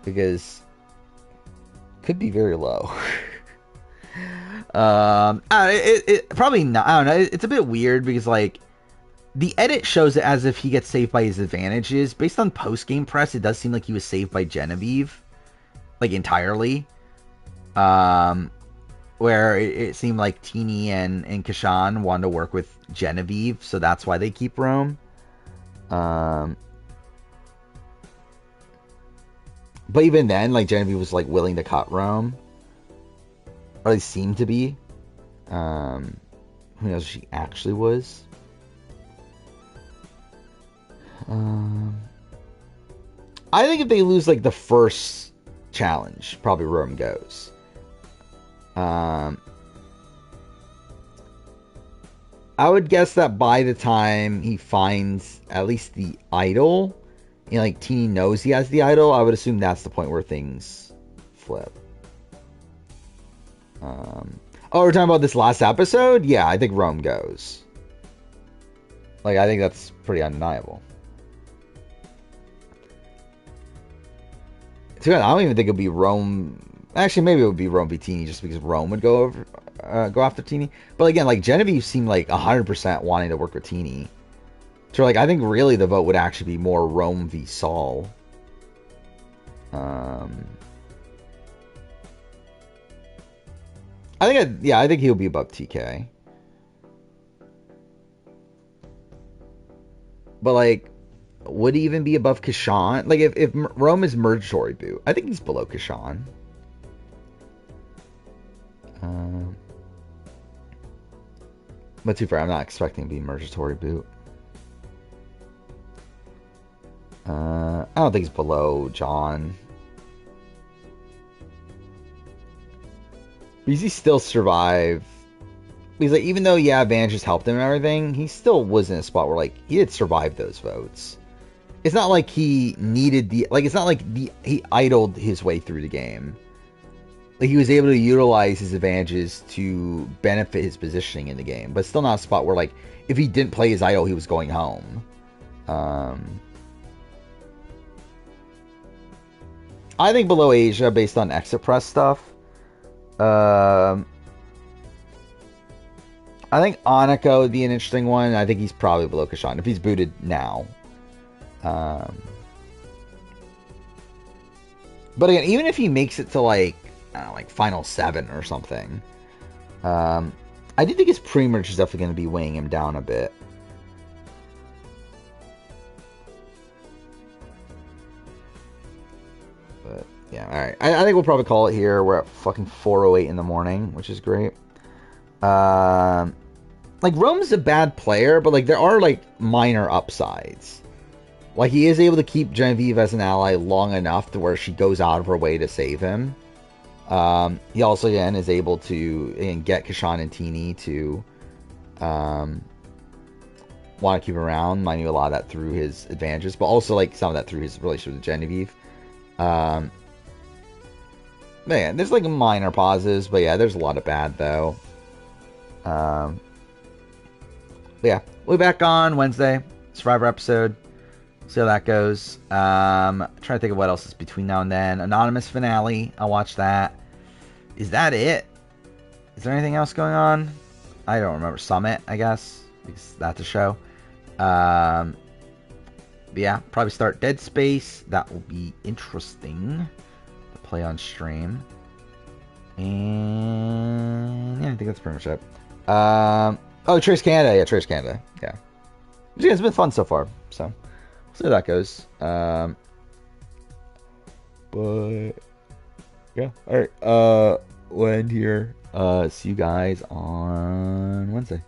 Because it could be very low. It probably not. I don't know. It's a bit weird because like the edit shows it as if he gets saved by his advantages. Based on post-game press, it does seem like he was saved by Genevieve. Like, entirely. Where it seemed like Teeny and Kashan wanted to work with Genevieve, so that's why they keep Rome. Um, but even then, like Genevieve was like willing to cut Rome, or they seemed to be. Who knows if she actually was? I think if they lose like the first challenge, probably Rome goes. I would guess that by the time he finds at least the idol, you know, like Teeny knows he has the idol, I would assume that's the point where things flip. Oh, we're talking about this last episode? Yeah, I think Rome goes. Like, I think that's pretty undeniable. I don't even think it'll be Rome. Actually, maybe it would be Rome v Teeny just because Rome would go after Teeny. But again, like Genevieve seemed like 100% wanting to work with Teeny. So like, I think really the vote would actually be more Rome v Saul. I think he'll be above TK. But like, would he even be above Kashan? Like, if Rome is Mergatory Boot, I think he's below Kashan. But too far, I'm not expecting to be Mergatory Boot. I don't think he's below John. Because he still survived. Because like, even though Vantage helped him and everything, he still was in a spot where like he did survive those votes. It's not like he needed it's not like he idled his way through the game. Like he was able to utilize his advantages to benefit his positioning in the game, but still not a spot where like if he didn't play his idol, he was going home. I think below Asia based on exit press stuff. I think Annika would be an interesting one. I think he's probably below Kashan if he's booted now. But again, even if he makes it to like, I don't know, like final 7 or something, I do think his pre-merge is definitely going to be weighing him down a bit. But yeah, all right. I think we'll probably call it here. We're at fucking 4:08 in the morning, which is great. Like Rome's a bad player, but like there are like minor upsides. Like he is able to keep Genevieve as an ally long enough to where she goes out of her way to save him. He also again is able to get Kashan and Teeny to want to keep him around. Mind you, a lot of that through his advantages, but also like some of that through his relationship with Genevieve. Man, there's like minor pauses, but yeah, there's a lot of bad though. But yeah, we'll be back on Wednesday, Survivor episode. See how that goes. Trying to think of what else is between now and then. Anonymous finale. I'll watch that. Is that it? Is there anything else going on? I don't remember. Summit, I guess. Because that's a show. But yeah, probably start Dead Space. That will be interesting to play on stream. And yeah, I think that's pretty much it. Oh, Trace Canada. Yeah, Trace Canada. Yeah. It's been fun so far. So. See how that goes. But yeah. Alright. We'll end here. See you guys on Wednesday.